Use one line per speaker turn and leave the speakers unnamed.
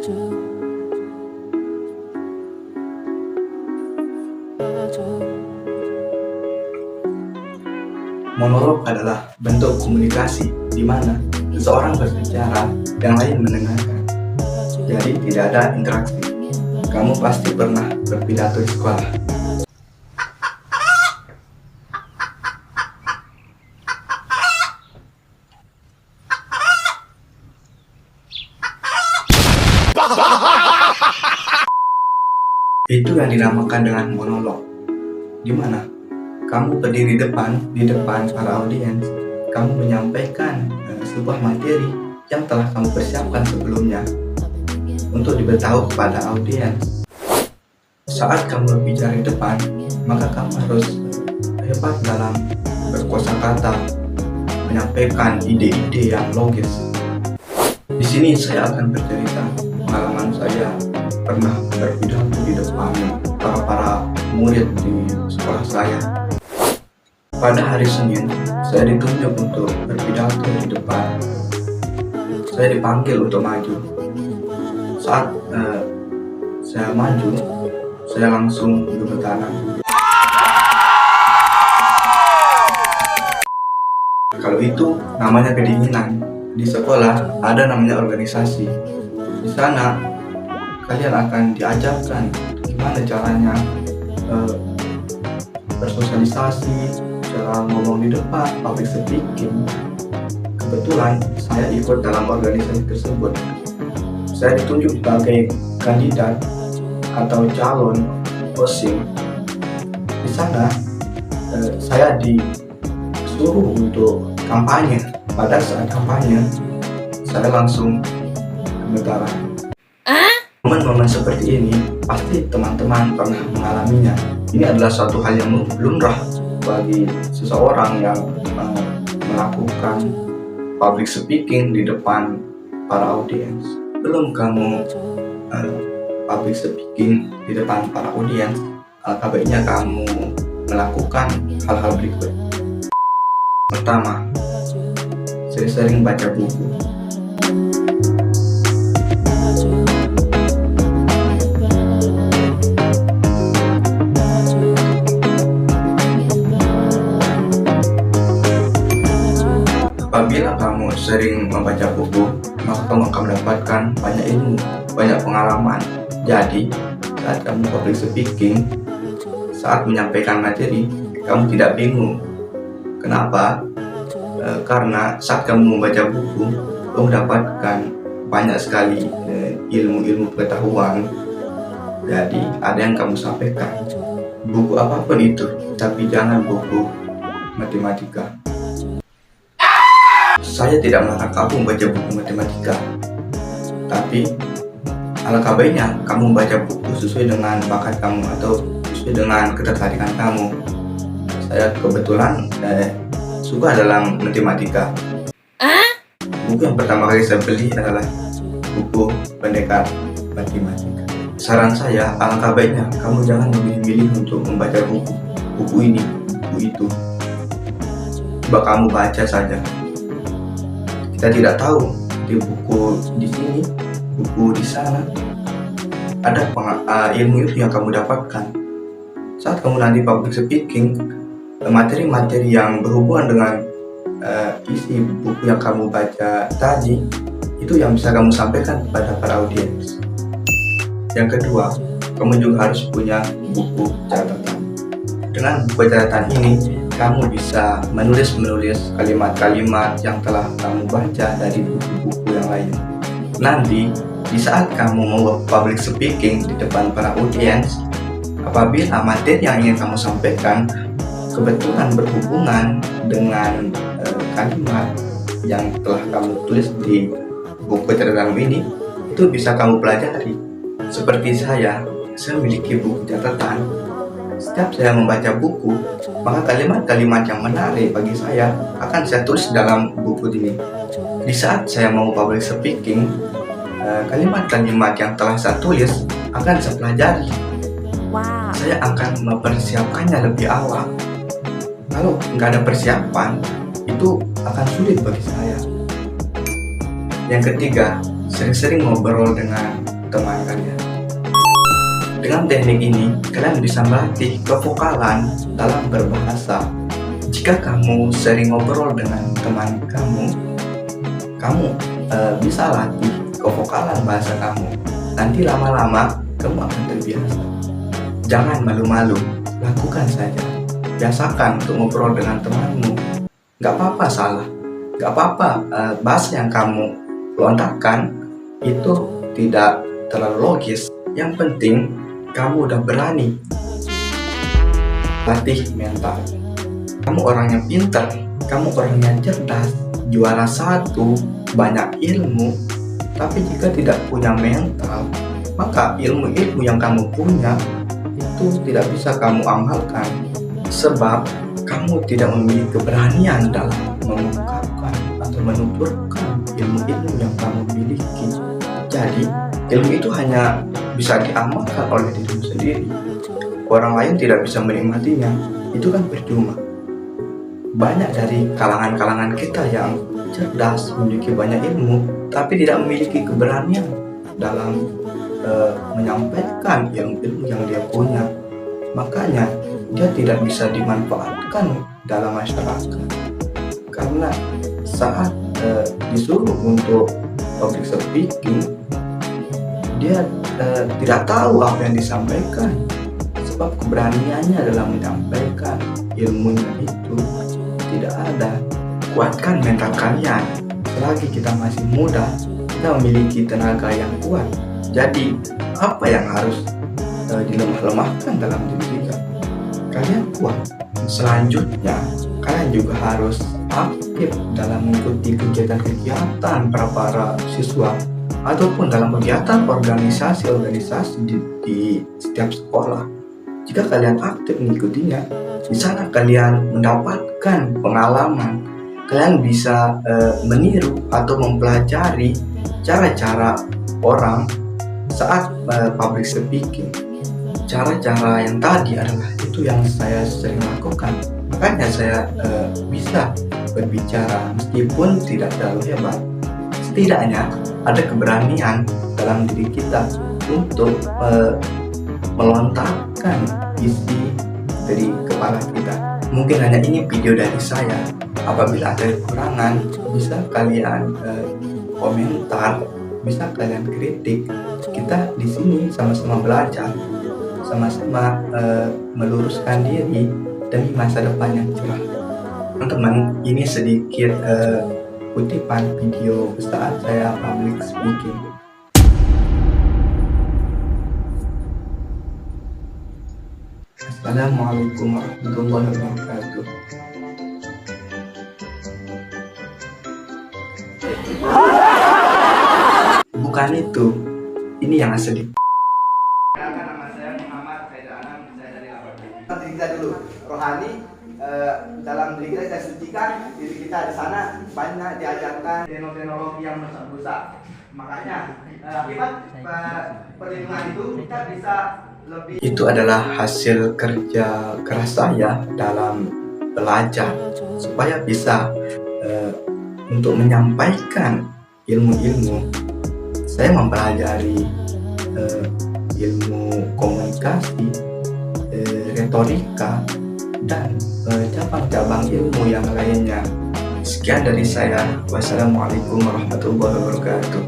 Monolog adalah bentuk komunikasi di mana seseorang berbicara, yang lain mendengarkan. Jadi tidak ada interaksi. Kamu pasti pernah berpidato di sekolah. Itu yang dinamakan dengan monolog. Di mana kamu berdiri di depan para audiens, kamu menyampaikan sebuah materi yang telah kamu persiapkan sebelumnya untuk diberitahu kepada audiens. Saat kamu berbicara di depan, maka kamu harus hebat dalam berkosakata, menyampaikan ide-ide yang logis. Di sini saya akan bercerita pengalaman saya pernah berpidato di depan para murid di sekolah saya. Pada hari Senin, saya ditunjuk untuk berpidato di depan. Saya dipanggil untuk maju. Saat saya maju, saya langsung gemetaran. Kalau itu namanya kedinginan. Di sekolah ada namanya organisasi. Di sana kalian akan diajarkan gimana caranya bersosialisasi, cara ngomong di depan, public speaking. Kebetulan saya ikut dalam organisasi tersebut. Saya ditunjuk sebagai kandidat atau calon OSIM. Di sana saya disuruh untuk kampanye. Pada saat kampanye, saya langsung gemetaran. Momen-momen seperti ini pasti teman-teman pernah mengalaminya. Ini adalah suatu hal yang lumrah bagi seseorang yang melakukan public speaking di depan para audiens. Belum kamu public speaking di depan para audiens, alangkah baiknya kamu melakukan hal-hal berikut. Pertama, saya sering baca buku. Apabila kamu sering membaca buku, maka kamu akan mendapatkan banyak ilmu, banyak pengalaman. Jadi, saat kamu public speaking, saat menyampaikan materi, kamu tidak bingung. Kenapa? Karena saat kamu membaca buku, kamu mendapatkan banyak sekali ilmu-ilmu pengetahuan. Jadi, ada yang kamu sampaikan. Buku apapun itu, tapi jangan buku matematika. Saya tidak melarang kamu membaca buku matematika, tapi alangkah baiknya kamu membaca buku sesuai dengan bakat kamu atau sesuai dengan ketertarikan kamu. Saya kebetulan suka dalam matematika. Buku yang pertama kali saya beli adalah buku Pendekar Matematika. Saran saya, alangkah baiknya kamu jangan memilih-milih untuk membaca buku ini, buku itu. Coba kamu baca saja. Kita tidak tahu di buku di sini, buku di sana, ada ilmu itu yang kamu dapatkan. Saat kamu nanti public speaking, materi-materi yang berhubungan dengan isi buku yang kamu baca tadi, itu yang bisa kamu sampaikan kepada para audiens. Yang kedua, kamu juga harus punya buku catatan. Dengan buku catatan ini, kamu bisa menulis kalimat-kalimat yang telah kamu baca dari buku-buku yang lain. Nanti, di saat kamu mau public speaking di depan para audiens, apabila materi yang ingin kamu sampaikan kebetulan berhubungan dengan kalimat yang telah kamu tulis di buku catatan ini, itu bisa kamu pelajari. Seperti saya memiliki buku catatan. Setiap saya membaca buku, maka kalimat-kalimat yang menarik bagi saya akan saya tulis dalam buku ini. Di saat saya mau public speaking, kalimat-kalimat yang telah saya tulis akan saya pelajari. Saya akan mempersiapkannya lebih awal. Kalau nggak ada persiapan, itu akan sulit bagi saya. Yang ketiga, sering-sering ngobrol dengan teman kalian. Dengan teknik ini, kalian bisa melatih kevokalan dalam berbahasa. Jika kamu sering ngobrol dengan teman kamu bisa latih kevokalan bahasa kamu. Nanti lama-lama kamu akan terbiasa. Jangan malu-malu, lakukan saja. Biasakan untuk ngobrol dengan temanmu. Gak apa-apa salah, gak apa-apa bahasa yang kamu lontarkan itu tidak terlalu logis. Yang penting kamu udah berani. Latih mental. Kamu orang yang pintar, kamu orang yang cerdas, juara satu, banyak ilmu. Tapi jika tidak punya mental, maka ilmu-ilmu yang kamu punya itu tidak bisa kamu amalkan. Sebab kamu tidak memiliki keberanian dalam mengungkapkan atau menuturkan ilmu-ilmu yang kamu miliki. Jadi, ilmu itu hanya bisa diamalkan oleh dirimu sendiri. Orang lain tidak bisa menikmatinya, itu kan percuma. Banyak dari kalangan-kalangan kita yang cerdas, memiliki banyak ilmu, tapi tidak memiliki keberanian dalam menyampaikan ilmu-ilmu yang dia punya. Makanya dia tidak bisa dimanfaatkan dalam masyarakat. Karena saat disuruh untuk public speaking, dia tidak tahu apa yang disampaikan. Sebab keberaniannya dalam menyampaikan ilmunya itu tidak ada. Kuatkan mental kalian. Selagi kita masih muda, kita memiliki tenaga yang kuat. Jadi, apa yang harus dilemah-lemahkan dalam diri kita? Kalian kuat. Selanjutnya, kalian juga harus aktif dalam mengikuti kegiatan-kegiatan para siswa ataupun dalam kegiatan organisasi-organisasi di setiap sekolah. Jika kalian aktif mengikutinya, di sana kalian mendapatkan pengalaman. Kalian bisa meniru atau mempelajari cara-cara orang saat public speaking. Cara-cara yang tadi adalah itu yang saya sering lakukan. Makanya saya bisa berbicara meskipun tidak terlalu hebat. Setidaknya ada keberanian dalam diri kita untuk melontarkan isi dari kepala kita. Mungkin hanya ini video dari saya. Apabila ada kekurangan, bisa kalian komentar, bisa kalian kritik. Kita di sini sama-sama belajar, sama-sama meluruskan diri demi masa depan yang cerah. Teman-teman, ini sedikit kutipan video saat saya public speaking. Assalamualaikum warahmatullahi wabarakatuh. Bukan itu, ini yang asli. Nama saya Muhammad Faizal Anam, saya dari Lampung. Diri kita dulu, rohani dalam diri kita, kita sucikan diri kita. Di sana banyak diajarkan teknologi yang rusak. Makanya akibat perlindungan itu kita bisa lebih. Itu adalah hasil kerja keras saya dalam belajar supaya bisa untuk menyampaikan ilmu-ilmu. Saya mempelajari ilmu komunikasi, retorika, dan cabang-cabang ilmu yang lainnya. Sekian dari saya. Wassalamualaikum warahmatullahi wabarakatuh.